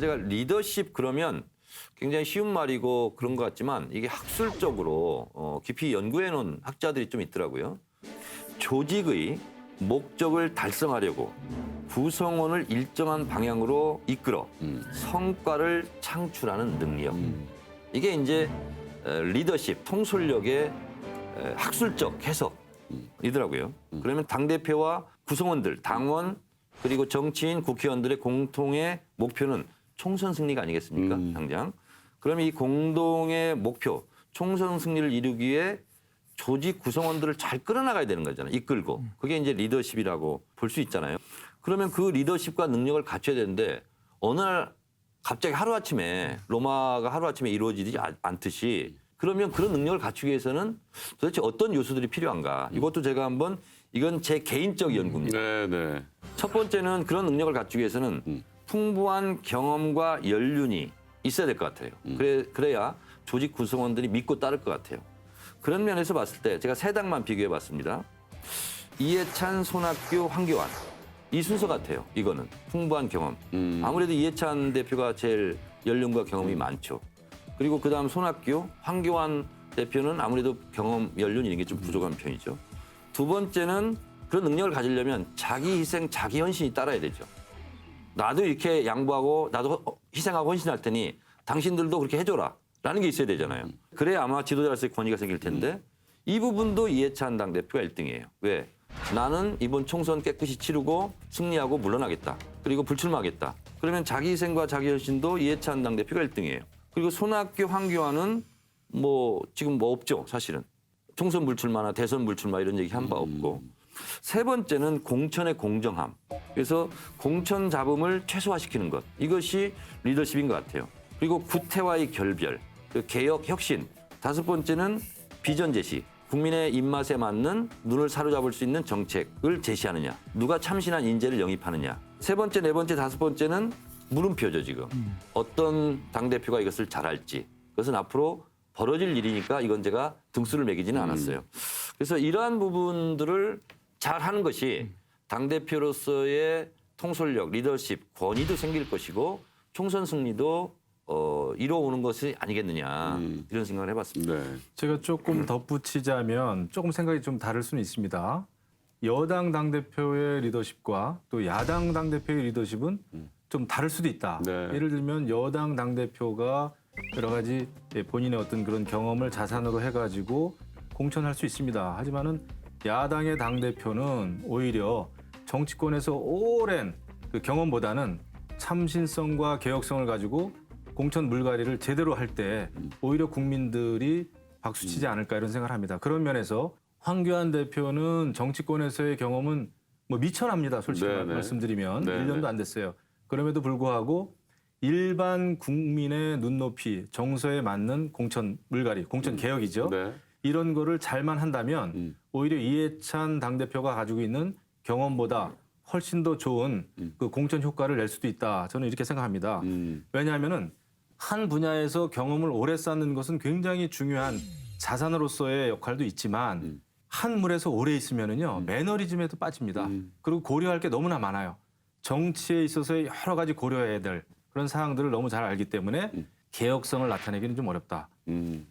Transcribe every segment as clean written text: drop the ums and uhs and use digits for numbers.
제가 리더십 그러면 굉장히 쉬운 말이고 그런 것 같지만 이게 학술적으로 깊이 연구해 놓은 학자들이 좀 있더라고요. 조직의 목적을 달성하려고 구성원을 일정한 방향으로 이끌어 성과를 창출하는 능력. 이게 이제 리더십, 통솔력의 학술적 해석이더라고요. 그러면 당대표와 구성원들, 당원, 그리고 정치인, 국회의원들의 공통의 목표는 총선 승리가 아니겠습니까? 당장. 그러면 이 공동의 목표, 총선 승리를 이루기 위해 조직 구성원들을 잘 끌어나가야 되는 거잖아요. 이끌고. 그게 이제 리더십이라고 볼 수 있잖아요. 그러면 그 리더십과 능력을 갖춰야 되는데 어느 날 갑자기 하루아침에 로마가 하루아침에 이루어지지 않듯이 그러면 그런 능력을 갖추기 위해서는 도대체 어떤 요소들이 필요한가. 이것도 제가 한번 이건 제 개인적 연구입니다. 네. 첫 번째는 그런 능력을 갖추기 위해서는 풍부한 경험과 연륜이 있어야 될 것 같아요. 그래야 조직 구성원들이 믿고 따를 것 같아요. 그런 면에서 봤을 때 제가 세 당만 비교해 봤습니다. 이해찬, 손학규, 황교안. 이 순서 같아요. 이거는 풍부한 경험. 아무래도 이해찬 대표가 제일 연륜과 경험이 많죠. 그리고 그다음 손학규, 황교안 대표는 아무래도 경험, 연륜 이런 게 좀 부족한 편이죠. 두 번째는 그런 능력을 가지려면 자기 희생, 자기 헌신이 따라야 되죠. 나도 이렇게 양보하고 나도 희생하고 헌신할 테니 당신들도 그렇게 해줘라 라는 게 있어야 되잖아요. 그래야 아마 지도자로서의 권위가 생길 텐데 이 부분도 이해찬 당대표가 1등이에요. 왜? 나는 이번 총선 깨끗이 치르고 승리하고 물러나겠다. 그리고 불출마하겠다. 그러면 자기 희생과 자기 헌신도 이해찬 당대표가 1등이에요. 그리고 손학규, 황교안은 지금 없죠, 사실은. 총선 불출마나 대선 불출마 이런 얘기 한 바 없고. 세 번째는 공천의 공정함. 그래서 공천 잡음을 최소화시키는 것. 이것이 리더십인 것 같아요. 그리고 구태와의 결별, 개혁, 혁신. 다섯 번째는 비전 제시. 국민의 입맛에 맞는 눈을 사로잡을 수 있는 정책을 제시하느냐. 누가 참신한 인재를 영입하느냐. 세 번째, 네 번째, 다섯 번째는 물음표죠, 지금. 어떤 당대표가 이것을 잘할지. 그것은 앞으로 벌어질 일이니까 이건 제가 등수를 매기지는 않았어요. 그래서 이러한 부분들을 잘 하는 것이 당대표로서의 통솔력, 리더십, 권위도 생길 것이고 총선 승리도 이뤄오는 것이 아니겠느냐 이런 생각을 해봤습니다. 네. 제가 조금 덧붙이자면 조금 생각이 좀 다를 수는 있습니다. 여당 당대표의 리더십과 또 야당 당대표의 리더십은 좀 다를 수도 있다. 네. 예를 들면 여당 당대표가 여러 가지 본인의 어떤 그런 경험을 자산으로 해가지고 공천할 수 있습니다. 하지만은 야당의 당대표는 오히려 정치권에서 오랜 그 경험보다는 참신성과 개혁성을 가지고 공천 물갈이를 제대로 할 때 오히려 국민들이 박수치지 않을까 이런 생각을 합니다. 그런 면에서 황교안 대표는 정치권에서의 경험은 미천합니다. 솔직히 네네. 말씀드리면 네네. 1년도 안 됐어요. 그럼에도 불구하고 일반 국민의 눈높이, 정서에 맞는 공천 물갈이, 공천 개혁이죠. 네. 이런 거를 잘만 한다면 오히려 이해찬 당대표가 가지고 있는 경험보다 훨씬 더 좋은 그 공천 효과를 낼 수도 있다. 저는 이렇게 생각합니다. 왜냐하면은 한 분야에서 경험을 오래 쌓는 것은 굉장히 중요한 자산으로서의 역할도 있지만 한 물에서 오래 있으면은요 매너리즘에도 빠집니다. 그리고 고려할 게 너무나 많아요. 정치에 있어서의 여러 가지 고려해야 될 그런 사항들을 너무 잘 알기 때문에 개혁성을 나타내기는 좀 어렵다.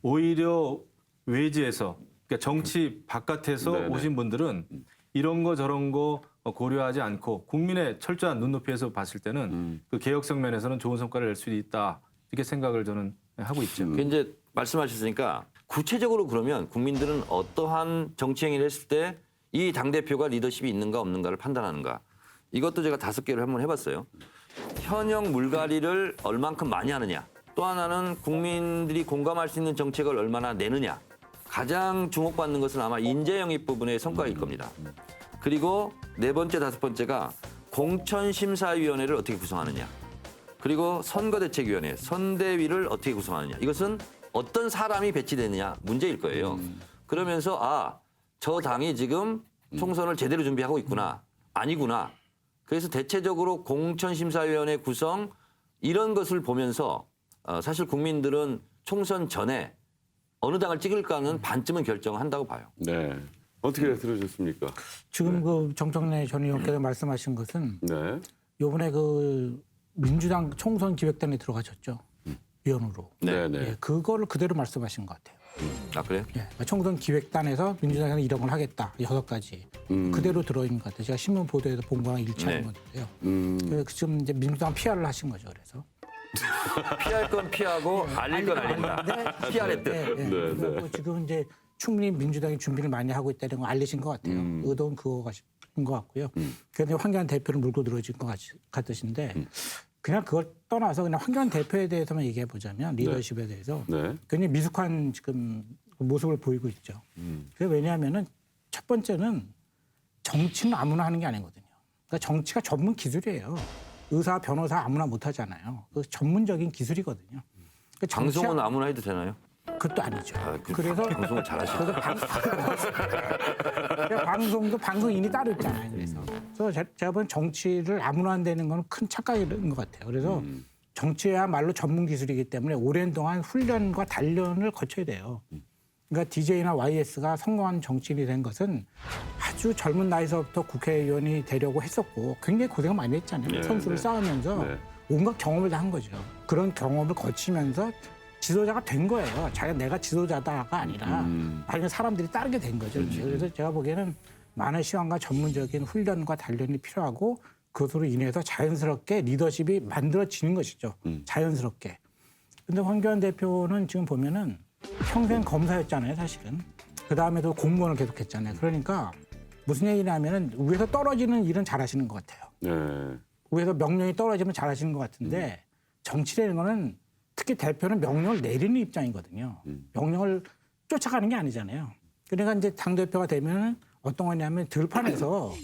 오히려 외지에서 그러니까 정치 바깥에서 네네. 오신 분들은 이런 거 저런 거 고려하지 않고 국민의 철저한 눈높이에서 봤을 때는 그 개혁성 면에서는 좋은 성과를 낼 수 있다. 이렇게 생각을 저는 하고 있죠. 그 이제 말씀하셨으니까 구체적으로 그러면 국민들은 어떠한 정치 행위를 했을 때 이 당대표가 리더십이 있는가 없는가를 판단하는가. 이것도 제가 5개를 한번 해봤어요. 현역 물갈이를 얼만큼 많이 하느냐. 또 하나는 국민들이 공감할 수 있는 정책을 얼마나 내느냐. 가장 주목받는 것은 아마 인재 영입 부분의 성과일 겁니다. 그리고 네 번째, 다섯 번째가 공천심사위원회를 어떻게 구성하느냐. 그리고 선거대책위원회, 선대위를 어떻게 구성하느냐. 이것은 어떤 사람이 배치되느냐 문제일 거예요. 그러면서 저 당이 지금 총선을 제대로 준비하고 있구나. 아니구나. 그래서 대체적으로 공천심사위원회 구성 이런 것을 보면서 사실 국민들은 총선 전에 어느 당을 찍을까는 반쯤은 결정한다고 봐요. 네. 어떻게 들으셨습니까? 지금 그 정청래 전 의원께서 말씀하신 것은 네. 요번에 그 민주당 총선 기획단에 들어가셨죠. 위원으로. 네, 네. 예, 그거를 그대로 말씀하신 것 같아요. 아 그래요? 예, 총선 기획단에서 민주당에서 이런 걸 하겠다. 6가지. 그대로 들어있는 것 같아요. 제가 신문 보도에서 본 거랑 일치하는 네. 건데요. 그래서 지금 이제 민주당 PR을 하신 거죠. 그래서. 피할 건 피하고 알릴 건 알린다. 피하랬듯. 그리고 지금 이제 충분히 민주당이 준비를 많이 하고 있다는 걸 알리신 것 같아요. 의도는 그거인 것 같고요. 그런데 황교안 대표를 물고 늘어진 것 같으신데 그냥 그걸 떠나서 그냥 황교안 대표에 대해서만 얘기해 보자면 리더십에 대해서 네. 굉장히 미숙한 지금 모습을 보이고 있죠. 그게 왜냐하면은 첫 번째는 정치는 아무나 하는 게 아니거든요. 그러니까 정치가 전문 기술이에요. 의사, 변호사 아무나 못 하잖아요. 그 전문적인 기술이거든요. 그러니까 방송은 아무나 해도 되나요? 그것도 아니죠. 그래서 방송을 잘하시죠. 그래서 방송도 방송인이 따로 있잖아요. 그래서 제가 보는 정치를 아무나 한다는 건 큰 착각인 것 같아요. 그래서 정치야말로 전문 기술이기 때문에 오랜 동안 훈련과 단련을 거쳐야 돼요. 그러니까 DJ나 YS가 성공한 정치인이 된 것은 아주 젊은 나이서부터 국회의원이 되려고 했었고 굉장히 고생을 많이 했잖아요. 네, 선수를 네. 쌓으면서 네. 온갖 경험을 다 한 거죠. 그런 경험을 거치면서 지도자가 된 거예요. 내가 지도자다가 아니라 아니면 사람들이 따르게 된 거죠. 그래서 제가 보기에는 많은 시간과 전문적인 훈련과 단련이 필요하고 그것으로 인해서 자연스럽게 리더십이 만들어지는 것이죠. 자연스럽게. 근데 황교안 대표는 지금 보면은 평생 검사였잖아요, 사실은. 그 다음에도 공무원을 계속했잖아요. 그러니까 무슨 얘기냐면은 위에서 떨어지는 일은 잘하시는 것 같아요. 네. 위에서 명령이 떨어지면 잘하시는 것 같은데 정치라는 거는 특히 대표는 명령을 내리는 입장이거든요. 명령을 쫓아가는 게 아니잖아요. 그러니까 이제 당대표가 되면 어떤 거냐면 들판에서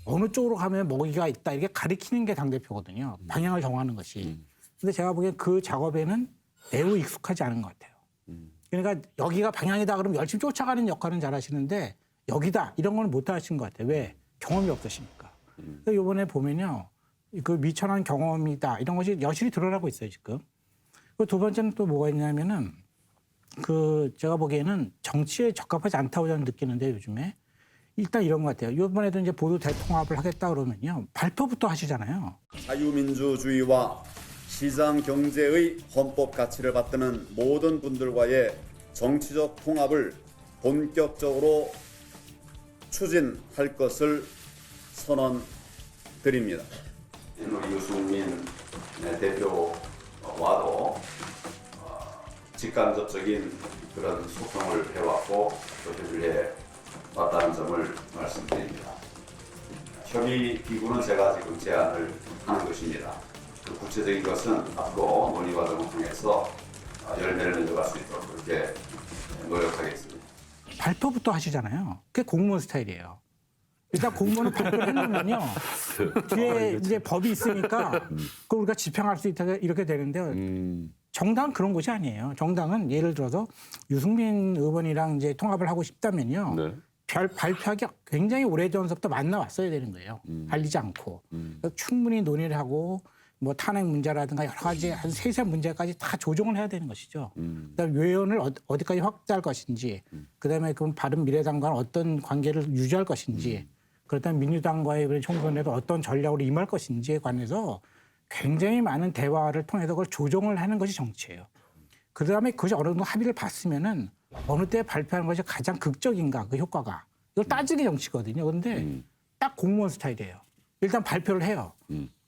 어느 쪽으로 가면 먹이가 있다 이렇게 가리키는 게 당대표거든요. 방향을 정하는 것이. 근데 제가 보기엔 그 작업에는 매우 익숙하지 않은 것 같아요. 그러니까 여기가 방향이다 그러면 열심히 쫓아가는 역할은 잘하시는데 여기다 이런 건 못 하신 것 같아요. 왜? 경험이 없으시니까. 그래서 이번에 보면요. 그 미천한 경험이다 이런 것이 여실히 드러나고 있어요 지금. 그 두 번째는 또 뭐가 있냐면은 그 제가 보기에는 정치에 적합하지 않다고 저는 느끼는데 요즘에 일단 이런 것 같아요. 이번에도 이제 보도 대통합을 하겠다 그러면요 발표부터 하시잖아요. 자유민주주의와 시장 경제의 헌법 가치를 받드는 모든 분들과의 정치적 통합을 본격적으로 추진할 것을 선언드립니다. 우리 유승민 대표와도 직간접적인 그런 소통을 해왔고 협의를 해왔다는 점을 말씀드립니다. 협의 기구는 제가 지금 제안을 하는 것입니다. 그 구체적인 것은 앞으로 논의 과정을 통해서 열매를 맺어갈 수 있도록 그렇게 노력하겠습니다. 발표부터 하시잖아요. 그게 공무원 스타일이에요. 일단 공무원은 발표를 해놓으면요. 뒤에 이제 법이 있으니까 그걸 우리가 집행할 수 있다 이렇게 되는데요. 정당은 그런 곳이 아니에요. 정당은 예를 들어서 유승민 의원이랑 이제 통합을 하고 싶다면요. 네. 발표하기 굉장히 오래전부터 만나왔어야 되는 거예요. 알리지 않고. 그래서 충분히 논의를 하고 뭐 탄핵 문제라든가 여러 가지 한 세세한 문제까지 다 조정을 해야 되는 것이죠. 그다음에 외연을 어디까지 확대할 것인지, 그다음에 그럼 바른미래당과는 어떤 관계를 유지할 것인지, 그렇다면 민주당과의 이번 총선에도 어떤 전략으로 임할 것인지에 관해서 굉장히 많은 대화를 통해서 그걸 조정을 하는 것이 정치예요. 그다음에 그것이 어느 정도 합의를 봤으면은 어느 때 발표하는 것이 가장 극적인가 그 효과가 이걸 따지기 정치거든요. 그런데 딱 공무원 스타일이에요. 일단 발표를 해요.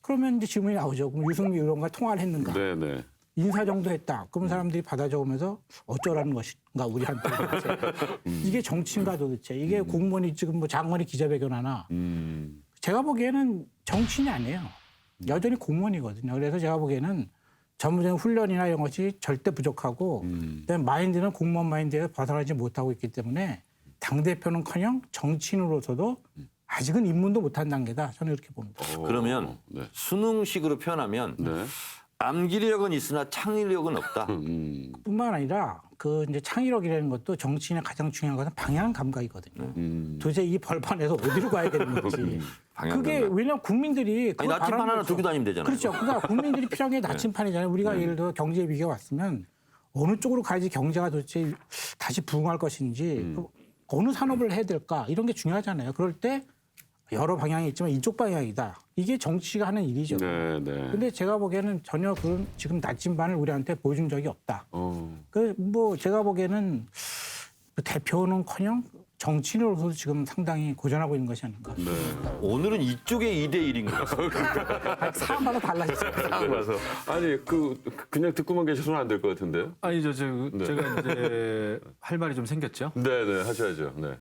그러면 이제 질문이 나오죠. 그럼 유승민 의원과 통화를 했는가? 네, 네. 인사 정도 했다. 그러면 사람들이 받아 적으면서 어쩌라는 것인가 우리한테. 이게 정치인가 도대체. 이게 공무원이 지금 뭐 장관이 기자회견하나. 제가 보기에는 정치인이 아니에요. 여전히 공무원이거든요. 그래서 제가 보기에는 전문적인 훈련이나 이런 것이 절대 부족하고 그다음에 마인드는 공무원 마인드에서 벗어나지 못하고 있기 때문에 당대표는커녕 정치인으로서도 아직은 입문도 못한 단계다. 저는 이렇게 봅니다. 그러면 네. 수능식으로 표현하면 네. 암기력은 있으나 창의력은 없다. 뿐만 아니라 그 이제 창의력이라는 것도 정치인의 가장 중요한 것은 방향 감각이거든요. 도대체 이 벌판에서 어디로 가야 되는 건지. 방향 그게 감각. 왜냐면 국민들이 아니, 나침반 하나 들고 다니면 되잖아요. 그렇죠. 그러니까 국민들이 필요한 게 나침판이잖아요. 우리가 예를 들어 경제 위기가 왔으면 어느 쪽으로 가야지 경제가 도대체 다시 부흥할 것인지 어느 산업을 해야 될까 이런 게 중요하잖아요. 그럴 때 여러 방향이 있지만 이쪽 방향이다. 이게 정치가 하는 일이죠. 네, 네. 근데 제가 보기에는 전혀 그런 지금 나침반을 우리한테 보여준 적이 없다. 어. 그 뭐 제가 보기에는 그 대표는커녕 정치인으로서도 지금 상당히 고전하고 있는 것이 아닌가. 네. 오늘은 이쪽의 2대 1인 것 같습니다. 사안마다 달라지죠. 맞아. 아니 그냥 듣고만 계셔서는 안 될 것 같은데요? 아니죠. 네. 제가 이제 할 말이 좀 생겼죠. 네, 네, 하셔야죠. 네.